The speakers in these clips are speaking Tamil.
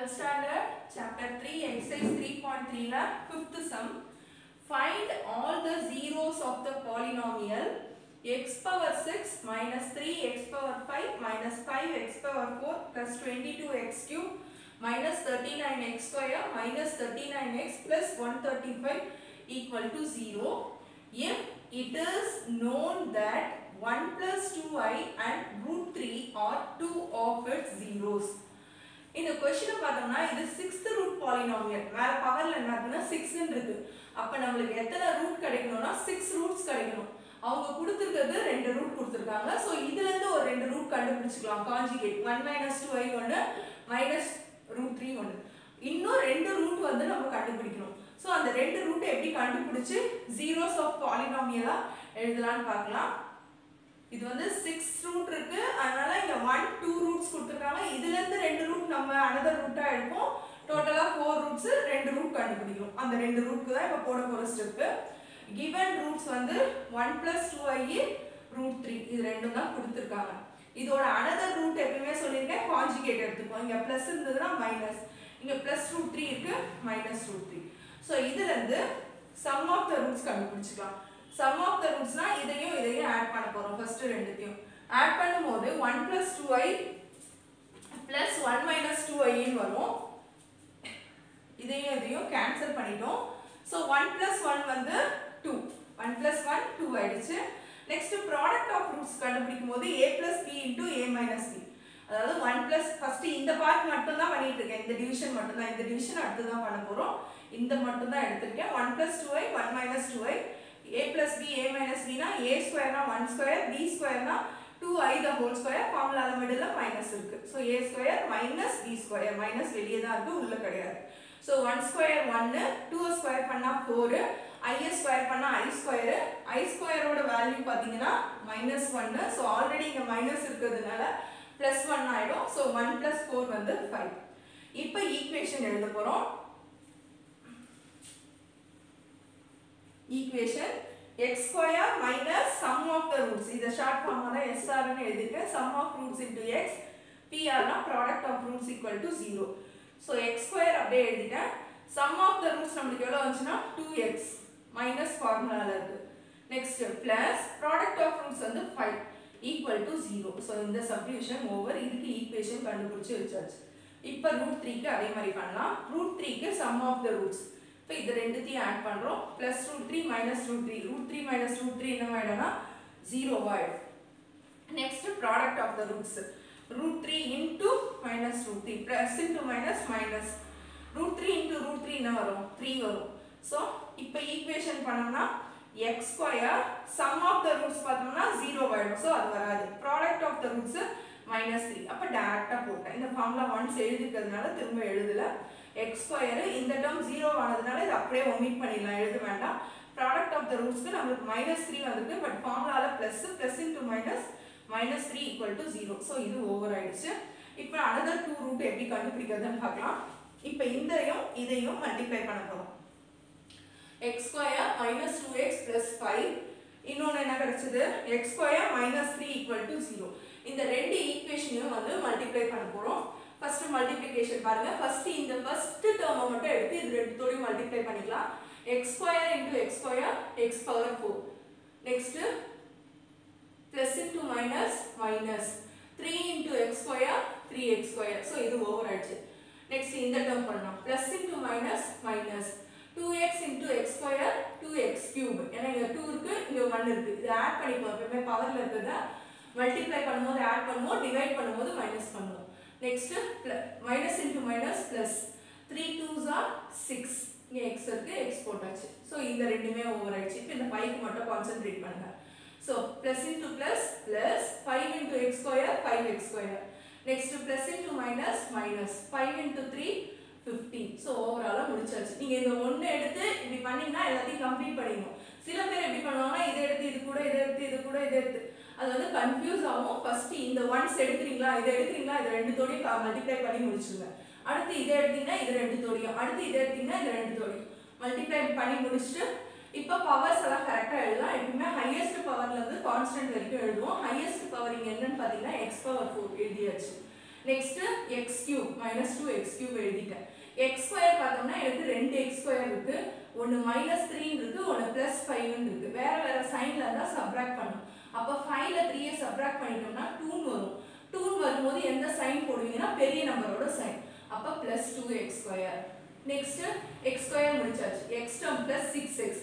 12th standard, chapter 3, exercise 3.3 la 5th sum. Find all the zeros of the polynomial x power 6 minus 3x power 5 minus 5x power 4 plus 22x cube minus 39x square minus 39x plus 135 equal to 0 if it is known that 1 plus 2i and root 3 are two of its zeros. இந்த क्वेश्चन பார்த்தோம்னா இது 6th ரூட் பாலினாமியல் மேல பவர்ல என்னன்னா 6 ன்னு இருக்கு. அப்ப நமக்கு எத்தனை ரூட் கிடைக்கணும்னா 6 ரூட்ஸ் கிடைக்கணும். அவங்க கொடுத்திருக்கிறது ரெண்டு ரூட் கொடுத்திருக்காங்க. சோ இதுல இருந்து ஒரு ரெண்டு ரூட் கண்டுபிடிச்சுக்கலாம். கான்ஜுகேட் 1 2i ஒன்னு -√3 ஒன்னு. இன்னும் ரெண்டு ரூட் வந்து நம்ம கண்டுபிடிக்கணும். சோ அந்த ரெண்டு ரூட் எப்படி கண்டுபிடிச்சு zeros of polynomial எழுதலாம்னு பார்க்கலாம். இது வந்து 6 ரூட் இருக்கு. அதனால இங்க 1 2 ரூட்ஸ் கொடுத்திருக்காங்க. இதுல இருந்து ரெண்டு ரூட் நம்ம another ரூட்டா எடுப்போம். டோட்டலா 4 ரூட்ஸ் ரெண்டு ரூட் கண்டுபிடிக்கணும். அந்த ரெண்டு ரூட்க்கு தான் இப்ப போட போற ஸ்டெப். given ரூட்ஸ் வந்து 1 + 2i √3 இது ரெண்டும் தான் கொடுத்திருக்காங்க. இதோட another ரூட் எப்பவுமே சொல்லிருக்கேன் கான்ஜுகேட் எடுத்துப்போம். இங்க பிளஸ் இருந்ததுனா மைனஸ். இங்க +√3 இருக்கு -√3. சோ இதுல இருந்து sum of the roots கண்டுபிடிச்சுக்கலாம். sum of the roots னா இதையும் ஆட் பண்ண போறோம். ஃபர்ஸ்ட் ரெண்டுத்தையும் ஆட் பண்ணும்போது 1 + 2i + 1 - 2i ன்னு வரும். இதையும் கேன்சல் பண்ணிட்டோம். சோ 1 + 1 வந்து 2. 1 + 1 2 ஆயிடுச்சு. நெக்ஸ்ட் ப்ராடக்ட் ஆஃப் ரூட்ஸ் கண்டுபிடிக்கும்போது a + b * a - b. அதாவது 1 + ஃபர்ஸ்ட் இந்த பார்ட் மட்டும் தான் பண்ணிட்டு இருக்கேன். இந்த டிவிஷன் மட்டும் தான். இந்த டிவிஷன் அடுத்து தான் பண்ண போறோம். இந்த மட்டும் தான் எடுத்துட்டேன். 1 + 2i 1 - 2i a + b a - b னா a ஸ்கொயர் னா 1 ஸ்கொயர் b ஸ்கொயர் னா 2i the whole ஸ்கொயர் ஃபார்முலால மிடில்ல மைனஸ் இருக்கு. So a square - b square minus வெளியே தான் இருக்கு உள்ள கிடையாது. சோ 1 ஸ்கொயர் 1 2 ஸ்கொயர் பண்ணா 4 i ஸ்கொயர் பண்ணா i ஸ்கொயர் i ஸ்கொயரோட வேல்யூ பாத்தீங்கன்னா -1. சோ ஆல்ரெடி இங்க மைனஸ் இருக்குதுனால +1 ஆயிடும். சோ 1 + 4 வந்து 5. இப்போ ஈக்குவேஷன் எழுத போறோம். equation x square minus sum of the roots இத ஷார்ட் ஃபார்மா தான் SR ன்னு எழுதிட்டேன். sum of roots into x PR னா product of roots equal to 0. so x square அப்படியே எழுதிட்டேன். sum of the roots நமக்கு எவ்வளவு வந்துச்சுனா 2x மைனஸ் ஃபார்முலால இருக்கு. Next plus product of roots வந்து 5 equal to 0. so இந்த சப்டிவிஷன் ஓவர். இதுக்கு ஈக்குவேஷன் கண்டுபிடிச்சு வச்சாச்சு. இப்போ √3 க்கு அதே மாதிரி பண்ணலாம். √3 க்கு sum of the roots இப்போ இது ரெண்டுத்தையும் ஆட் பண்றோம். +√3 -√3 √3 -√3 என்னவாயிடும்னா 0 ஆயிடும். Next product of the roots √3 into -√3 plus into minus minus √3 into √3 என்ன வரும் 3 வரும். சோ இப்போ ஈக்குவேஷன் பண்ணோம்னா x square sum of the roots பார்த்தோம்னா 0 ஆயிடும். சோ அது வராது. Product of the roots -3. அப்ப டைரக்டா போட்டேன். இந்த ஃபார்முலா ஒன்ஸ் எழுதிக்கிறதுனால திரும்ப எழுதல. x ஸ்கொயர் இந்த டேர்ம் 0 ஆனதுனால இத அப்படியே ஒமிட் பண்ணிடலாம். எழுத வேண்டாம். ப்ராடக்ட் ஆஃப் தி ரூட்ஸ்க்கு நமக்கு -3 வந்திருக்கு. பட் ஃபார்முலால plus into -3 equal to 0. So இது ஓவர் ஆயிடுச்சு. இப்போ another 2 ரூட் எப்படி கண்டுபிடிக்கிறதுன்னு பார்க்கலாம். இப்போ இதையும் மல்டிப்ளை பண்ண போறோம். x ஸ்கொயர் -2x + 5 இன்னொன்னு என்ன கிடைச்சது x ஸ்கொயர் -3 equal to 0. இந்த ரெண்டு ஈக்குவேஷனையும் வந்து மல்டிப்ளை பண்ண போறோம். ஃபர்ஸ்ட் மல்டிப்ளிகேஷன் பாருங்க. ஃபர்ஸ்ட் இந்த ஃபர்ஸ்ட் டேர்மை மட்டும் எடுத்து இது ரெண்டுத்தோட மல்டிப்ளை பண்ணிக்கலாம். x square * x square x power 4. Next plus into minus minus 3 * x square 3x square. So இது ஓவர் ஆயிடுச்சு. நெக்ஸ்ட் இந்த டேர்ம் பண்ணலாம். Plus into minus minus 2x * x square 2x cube. ஏன்னா இங்க 2 இருக்கு இங்க 1 இருக்கு. இது ஆட் பண்ணிப்போம். எப்பவுமே பவர்ல இருக்குதா மல்டிப்ளை பண்ணும்போது ஆட் பண்ணுவோம், டிவைட் பண்ணும்போது மைனஸ் பண்ணுவோம். Next minus into minus plus 3 2s are 6. இங்க x இருக்கு x போட்டாச்சு. சோ இந்த ரெண்டுமே ஓவர் ஆயிடுச்சு. இப்போ இந்த 5 க்கு மட்டும் கான்சென்ட்ரேட் பண்ணுங்க. So plus into plus plus 5 * x square 5x square. Next plus into minus minus 5 * 3 15. So ஓவராலா முடிச்சாச்சு. நீங்க இந்த ஒண்ணு எடுத்து இப்படி பண்ணீங்கன்னா எல்லாத்தையும் கம்ப்ளீட் பண்ணிடணும். சில பேர் எப்படி பண்ணுவாங்கன்னா இத எடுத்து இது கூட இத எடுத்து இது கூட இத எடுத்து அது வந்து கன்ஃபியூஸ் ஆகும். ஃபர்ஸ்ட் இந்த ஒன்ஸ் எடுக்கறீங்களா இத எடுக்கறீங்களா இது ரெண்டுத்தோடையும் மல்டிப்ளை பண்ணி முடிச்சுங்க. அடுத்து இத எடுத்தீங்கன்னா இது ரெண்டுத்தோடையும் அடுத்து இத எடுத்தீங்கன்னா இது ரெண்டுத்தோடையும் மல்டிப்ளை பண்ணி முடிச்சிட்டு இப்போ பவர்ஸ் எல்லாம் கரெக்ட்டா எழுதலாம். எப்பவுமே ஹையஸ்ட் பவர்ல இருந்து கான்ஸ்டன்ட் வரைக்கும் எழுதுவோம். ஹையஸ்ட் பவர் இங்க என்னன்னு பாத்தீங்கன்னா x பவர் 4 எழுதியாச்சு. Next X cube minus 2x cube எழுதிட்டேன். எக்ஸ் ஸ்கொயர் பார்த்தோம்னா எனக்கு 2x ஸ்கொயர் இருக்கு, ஒன்று -3 இருக்கு, ஒன்று +5 இருக்கு. வேற வேற சைன்ல இருந்தால் சப்ராக்ட் பண்ணும். அப்போ 5ல 3யை சப்ராக்ட் பண்ணிட்டோம்னா 2 வரும். 2 வரும்போது எந்த சைன் போடுவீங்கன்னா பெரிய நம்பரோட சைன். அப்போ +2x square. Next x square முடிச்சாச்சு. x term +6x.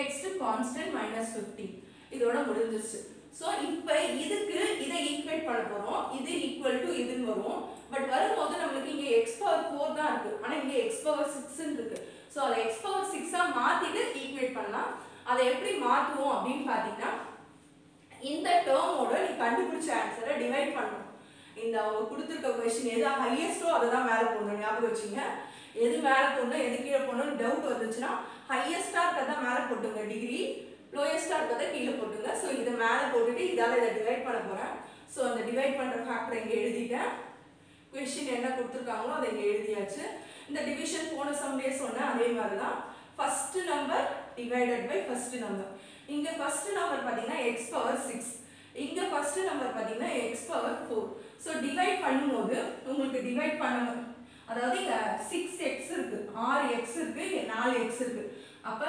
Next constant -15. இதோட முடிஞ்சிருச்சு. ஸோ இப்போ இதுக்கு இதை ஈக்குவேட் பண்ண போகிறோம். இது ஈக்குவல் டு இதுன்னு வரும். பட் வரும்போது நம்மளுக்கு இங்கே x⁴ தான் இருக்கு, ஆனால் இங்கே x⁴ இருக்கு. ஸோ அதை x⁴ மாற்றிட்டு ஈக்குவேட் பண்ணலாம். அதை எப்படி மாற்றுவோம் அப்படின்னு பார்த்தீங்கன்னா, இந்த டேர்மோட நீ கண்டுபிடிச்ச ஆன்சரை டிவைட் பண்ணணும். இந்த அவங்க கொடுத்துருக்க கொஸ்டின் எது ஹையஸ்டோ அதை தான் மேலே போடணும். ஞாபகம் வச்சுங்க, எது மேலே போடணும் எது கீழே போடணும்னு டவுட் வந்துச்சுன்னா ஹையஸ்டாக இருக்கிறதா மேலே போட்டுங்க டிகிரி, லோயஸ்டாக இருக்கிறத கீழே போட்டுங்க. ஸோ இதை மேலே போட்டுட்டு இதால் இதை டிவைட் பண்ண போகிறேன். ஸோ அந்த டிவைட் பண்ணுற ஃபேக்டரை இங்கே எழுதிட்டேன். கொஸ்டின் என்ன கொடுத்துருக்காங்களோ அதை இங்கே எழுதியாச்சு. இந்த டிவிஷன் போன சம்லேயே சொன்னேன், அதே மாதிரி தான். First number divided by first number. இங்கே ஃபர்ஸ்ட் நம்பர் பார்த்தீங்கன்னா x⁴, இங்கே ஃபர்ஸ்ட் நம்பர் பார்த்தீங்கன்னா x⁴. ஸோ டிவைட் பண்ணும்போது உங்களுக்கு டிவைட் பண்ணணும், அதாவது இங்கே 6x இருக்கு, 6x இருக்கு, இங்கே 4x இருக்கு. அப்போ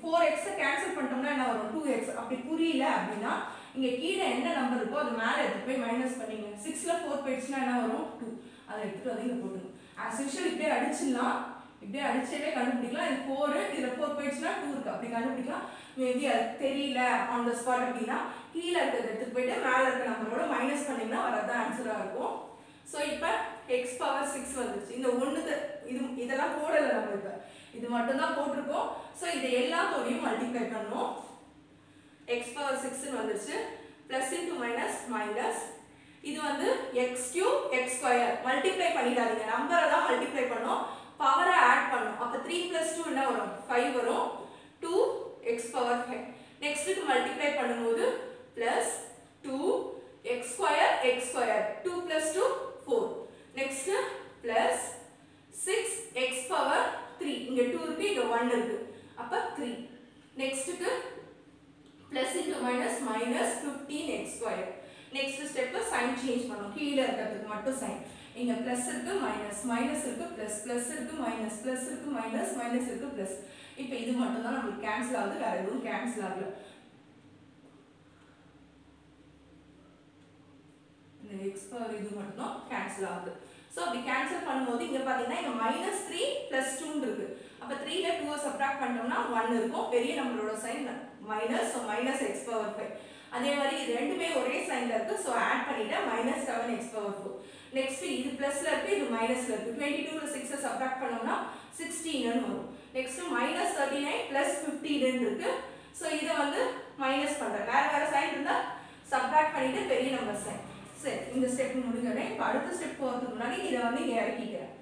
4xஐ கேன்சல் பண்ணிட்டோம்னா என்ன வரும்? 2x. அப்படி புரியல அப்படின்னா இங்கே கீழே என்ன நம்பர் இருக்கோ அது மேலே எடுத்து போய் மைனஸ் பண்ணிங்க. 6ல் 4 போயிடுச்சுன்னா என்ன வரும்? 2. அதை எடுத்துகிட்டு வந்து இங்கே போட்டுங்க. ஆஸ் யூஷுவல் இப்படியே அடிச்சிடலாம், இப்படியே அடிச்சவே கண்டுபிடிக்கலாம். இது 4, இதில் 4 போயிடுச்சுன்னா 2 இருக்கு, அப்படி கண்டுபிடிக்கலாம். மேபி அது தெரியல ஆன் த ஸ்பாட் அப்படின்னா கீழே இருக்கிறத எடுத்துகிட்டு போயிட்டு மேலே இருக்க நம்பரோட மைனஸ் பண்ணிங்கன்னா வரதான் ஆன்சராக இருக்கும். ஸோ இப்போ x⁴ வந்துச்சு. இந்த ஒன்றுக்கு இதெல்லாம் போடலை நம்ம, இப்போ இது மட்டும்தான் போட்டிருக்கோம். ஸோ இதை எல்லாத்தோடையும் மல்டிப்ளை பண்ணணும். x⁴ வந்துருச்சு. ப்ளஸ் இன்ட்டு மைனஸ் மைனஸ், இது வந்து x³ x² மல்டிப்ளை பண்ணிடாதீங்க, நம்பரை தான் மல்டிப்ளை பண்ணோம், பவரை ஆட் பண்ணோம். அப்போ 3 + 2 என்ன வரும்? 5 வரும். 2x⁴. நெக்ஸ்ட்டுக்கு மல்டிப்ளை பண்ணும்போது plus 2x² x², 2 + 2 4. Next plus 6x⁴. இங்கே 2 இருக்கு, இங்கே 1 இருக்கு, அப்போ 3. நெக்ஸ்ட்டுக்கு plus into minus minus 15x². Next step sign change பண்ணணும், கீழே இருக்கிறதுக்கு மட்டும் சைன். இங்கே ப்ளஸ் இருக்கு, மைனஸ் மைனஸ் இருக்கு, ப்ளஸ் ப்ளஸ் இருக்கு, மைனஸ் ப்ளஸ் இருக்கு, மைனஸ் மைனஸ் இருக்கு, ப்ளஸ். இப்போ இது மட்டும் தான் நம்மளுக்கு கேன்சல் ஆகுது, வேற எதுவும் கேன்சல் ஆகல. இந்த x⁴ இது மட்டும் தான் கேன்சல் ஆகுது. ஸோ அப்படி கேன்சல் பண்ணும்போது இங்கே பார்த்தீங்கன்னா இங்கே -3 + 2 இருக்கு. அப்போ 3ல 2 சப்ட்ராக்ட் பண்ணிட்டோம்னா 1 இருக்கும், பெரிய நம்பரோட சைன் மைனஸ், ஸோ -x⁴. அதே மாதிரி இது ரெண்டுமே ஒரே சைன்ல இருக்கு, ஸோ ஆட் பண்ணிட்டேன் -7x⁴. நெக்ஸ்ட் இது பிளஸ்ல இருக்கு, இது மைனஸ்ல இருக்கு. 22ல 6 சப்ட்ராக்ட் பண்ணோம்னா 16 வரும். நெக்ஸ்ட் -39 + 15 இருக்கு. ஸோ இதை வந்து மைனஸ் பண்றேன், வேற வேற சைன் இருந்தா சப்ட்ராக்ட் பண்ணிட்டு பெரிய நம்பர் சைன். சரி, இந்த ஸ்டெப் முடிஞ்சோடனே இப்போ அடுத்த ஸ்டெப் போகிறதுக்கு முன்னாடி இதை வந்து இங்கே இறக்கிக்கிறேன்,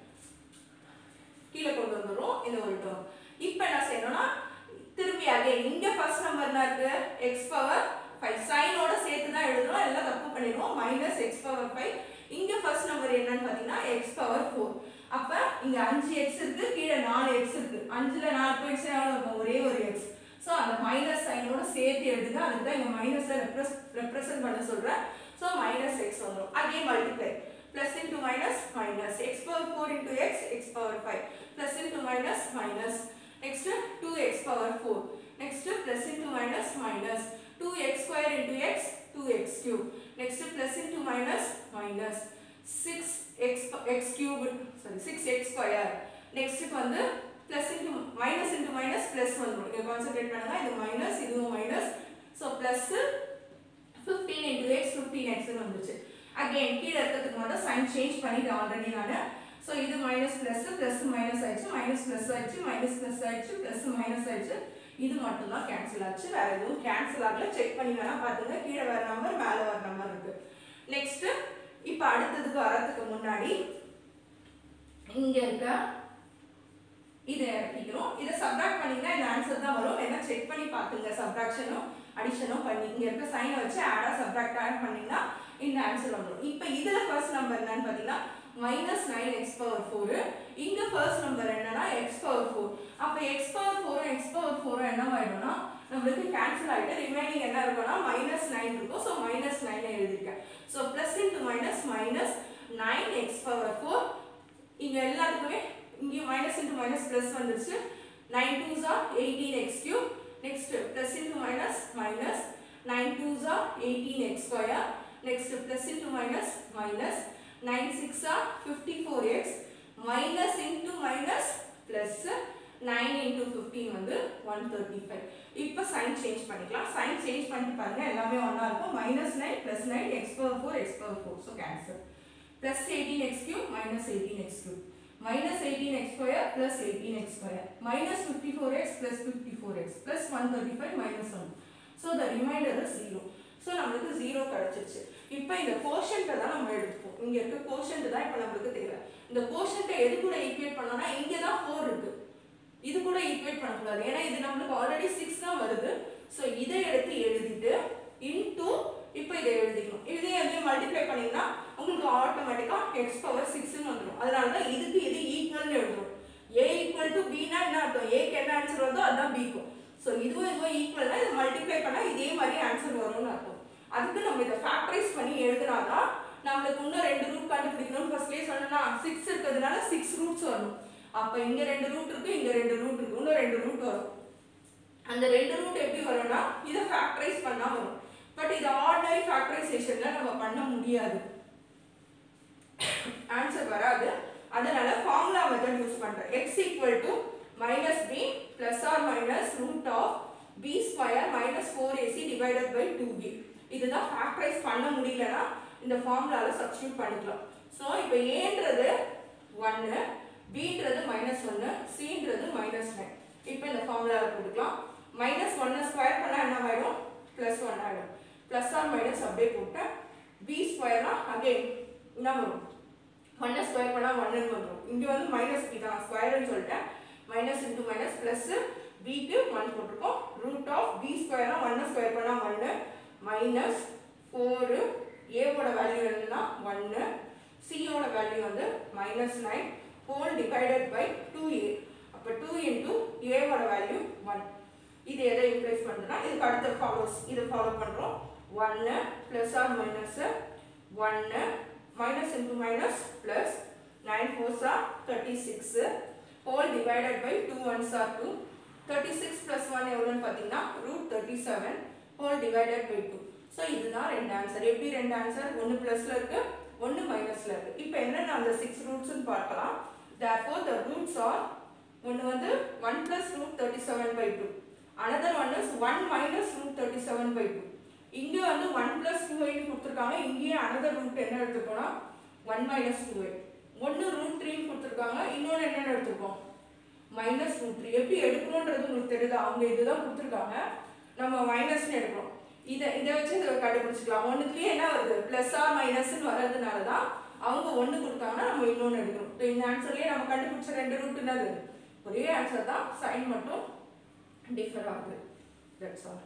கீழே கொண்டு வந்துடும் இந்த ஒரு டேர்ம். இப்போ என்ன செய்யணும்னா திரும்பி அகைன் இங்கே ஃபர்ஸ்ட் நம்பர் என்ன இருக்கு? x⁴. சைனோட சேர்த்து தான் எழுதுறோம், எல்லாம் தப்பு பண்ணிடுவோம். -x⁴. இங்கே ஃபர்ஸ்ட் நம்பர் என்னன்னு பார்த்தீங்கன்னா x⁴. அப்போ இங்கே 5x இருக்கு, கீழே 4x இருக்கு. 5ல் 4 போயிடுச்சு, இருக்கும் ஒரே ஒரு x. ஸோ அந்த மைனஸ் சைனோட சேர்த்து எழுதுங்க, அதுக்கு தான் இங்கே மைனஸை ரெப்ரசன்ட் பண்ண சொல்கிறேன். ஸோ -x வந்துடும். Again multiply, plus into minus minus, x⁴ into x, x⁴. Plus into minus minus, next 2x⁴. Next plus into minus minus, 2x² into x, 2x³. Next plus into minus minus, 6x³ நெக்ஸ்ட்டுக்கு வந்து ப்ளஸ் இன்ட்டு மைனஸ் ப்ளஸ் வந்துடும். இங்கே கான்சென்ட்ரேட் பண்ணுங்க, இது மைனஸ், இதுவும் minus. So plus 15 into x, 15x வந்துச்சு. அகைன் கீழே இருக்கிறதுக்கு மட்டும் சைன் சேஞ்ச் பண்ணிட்டு ஆல்ரெடி நான். ஸோ இது மைனஸ் ப்ளஸ், ப்ளஸ் மைனஸ் ஆயிடுச்சு, மைனஸ் ப்ளஸ் ஆயிடுச்சு, மைனஸ் ப்ளஸ் ஆயிடுச்சு, ப்ளஸ் மைனஸ் ஆயிடுச்சு. இது மட்டும் தான் கேன்சல் ஆச்சு, வேற எதுவும் கேன்சல் ஆகல. செக் பண்ணி வேணா பாத்துங்க, கீழே வர நம்பர் மேலே வர நம்பர் இருக்கு. நெக்ஸ்ட் இப்போ அடுத்ததுக்கு வரதுக்கு முன்னாடி இங்க இருக்க இதை இறக்கிக்கிறோம். இதை சப்ட்ராக்ட் பண்ணீங்கன்னா இந்த ஆன்சர் தான் வரும். வேணா செக் பண்ணி பார்த்துங்க, சப்ட்ராக்ஷனும் அடிஷனும் பண்ணி இங்க இருக்க சைனை வச்சு ஆடா சப்ட்ராக்ட் ஆட் பண்ணீங்கன்னா இந்த ஆன்சர் வந்துடும். இப்போ இதில் ஃபர்ஸ்ட் நம்பர் என்னன்னு பார்த்தீங்கன்னா -9x⁴. இங்க ஃபர்ஸ்ட் நம்பர் என்னன்னா x⁴. அப்ப x⁴ x⁴ என்னவாயிடும்னா நம்மளுக்கு கேன்சல் ஆயிட்டு ரிமைனிங் என்ன இருக்கும்னா -9 இருக்கும். ஸோ -9 எழுதிருக்கேன். So plus into minus minus 9x power 4 இங்க எல்லாத்துக்குமே இங்க மைனஸ் இன்டு மைனஸ் பிளஸ் வந்துருச்சு 9 2s are 18x cube next plus into minus minus 9 2s are 18x square next plus into minus minus 9 6 are 54x minus into minus plus 9 into 15 வந்து 135 இப்போ sign change பண்ணிக்கலாம் sign change பண்ணிட்டு பாருங்க எல்லாமே ஒண்ணா இருக்கும் -9 plus 9 x power 4 x power 4 so cancel plus 18x cube minus 18x cube minus 18x square plus 18x square minus 54x plus 54x plus 135 minus 1 so the remainder is 0 so நமக்கு 0 கிடைச்சிருச்சு இப்போ இந்த quotient தான் நம்ம எடுப்போம் இங்க இருக்க quotient தான் இப்போ நமக்கு தேவை இந்த quotient எது கூட ஈக்குவேட் பண்ணனும்னா இங்க தான் 4 இருக்கு இது கூட ஈக்குவேட் பண்ண கூடாது ஏனா இது நமக்கு ஆல்ரெடி 6 தான் வருது சோ இதை எடுத்து எழுதிட்டு into இப்போ இதை எழுதிக்கணும் இதே அப்படியே மல்டிப்ளை பண்ணீங்கன்னா உங்களுக்கு ஆட்டோமேட்டிக்கா x பவர் 6 ன்னு வந்துரும் அதனால தான் இதுக்கு இது ஈக்குவல்னு எழுதுறோம் a = b னா என்ன அர்த்தம் a க்கு என்ன ஆன்சர் வருதோ அதான் b க்கும் சோ இதுவும் ஈக்குவல்னா இத மல்டிப்ளை பண்ணா இதே மாதிரி ஆன்சர் வரும்னு அர்த்தம் அதுக்கு நம்ம இத ஃபேக்டரைஸ் பண்ணி எழுதுனாதான் நமக்கு இன்னும் ரெண்டு ரூட் கண்டுபிடிக்கணும் ஃபர்ஸ்ட்லயே சொன்னனா 6 இருக்குதுனால 6 ரூட்ஸ் வரும் அப்ப இங்க ரெண்டு ரூட் இருக்கு இங்க ரெண்டு ரூட் இருக்கு இன்னும் ரெண்டு ரூட் வரும் அந்த ரெண்டு ரூட் எப்படி வரும்னா இத ஃபேக்டரைஸ் பண்ணா வரும் பட் இது ஆர்டினரி ஃபேக்டரைசேஷன்ல நம்ம பண்ண முடியாது ஆன்சர் வராது அதனால ஃபார்முலா மெத்தட் யூஸ் பண்றேன் x = -b plus or minus root of b square minus 4ac divided by 2b இதுதான் ஃபேக்டரைஸ் பண்ண முடியலனா இந்த ஃபார்முலால சப்ஸ்டிட்யூட் பண்ணிக்கலாம் சோ இப்போ a ன்றது 1 b ன்றது -1 c ன்றது -9 இப்போ இந்த ஃபார்முலால போட்டுக்கலாம் -1 ஸ்கொயர் பண்ணா என்ன ஆயிடும் +1 ஆயிடும் plus or minus அப்படியே போட்டு b ஸ்கொயர்னா அகைன் என்ன வரும் 1 ஸ்கொயர் பண்ணா 1 ன்னு வரும் இங்க வந்து -b தான் ஸ்கொயர்னு சொல்லிட்டேன் minus into minus plus b க்கு 1 போட்டுறோம் root of b ஸ்கொயர்னா 1 ஸ்கொயர் பண்ணா 1 minus 4 a ஓட வேல்யூ என்னன்னா 1 c ஓட வேல்யூ வந்து -9 whole divided by 2a அப்ப 2 into a ஓட வேல்யூ 1 இது எதை இம்ப்ளைஸ் பண்ணுதுனா இதுக்கு அடுத்து இத ஃபாலோ பண்றோம் 1 plus or minus 1 minus into minus plus 9 4s are 36 whole divided by 2 1s are 2 36 plus 1 எவ்வளவுன்னு பாத்தீங்கன்னா √37 whole divided by 2 சோ இதுதான் ரெண்டு ஆன்சர் எப்படி ரெண்டு ஆன்சர் ஒன்னு பிளஸ்ல இருக்கு ஒன்னு மைனஸ்ல இருக்கு இப்போ என்னன்னா அந்த 6 ரூட்ஸ் ன்னு பார்க்கலாம் therefore the roots are ஒன்னு வந்து 1 plus √37 by 2 another one is 1 minus √37 by 2 இங்க வந்து 1 plus 2a ன்னு கொடுத்திருக்காங்க இங்கே another root என்ன எடுத்துக்கோனா 1 minus 2a ஒன்னு √3 ன்னு கொடுத்திருக்காங்க இன்னொரு என்ன எடுத்துக்கோம் -√3 எப்படி எடுக்கணும்ன்றது உங்களுக்கு தெரியுதா அவங்க இதுதான் கொடுத்திருக்காங்க நம்ம மைனஸ் ன்னு எடுக்கறோம் இத வச்சு இத கண்டுபிடிச்சுக்கலாம் ஒண்ணுலயே என்ன வருது பிளஸ் ஆர் மைனஸ் ன்னு வரதுனால தான் அவங்க ஒன்னு கொடுத்தாங்கன்னா நம்ம இன்னொன்னு எடுக்கறோம் இப்போ இந்த ஆன்சர்லயே நம்ம கண்டுபிடிச்ச ரெண்டு ரூட் என்னது ஒரே ஆன்சர் தான் சைன் மட்டும் டிஃபர் ஆகுது தட்ஸ் ஆல்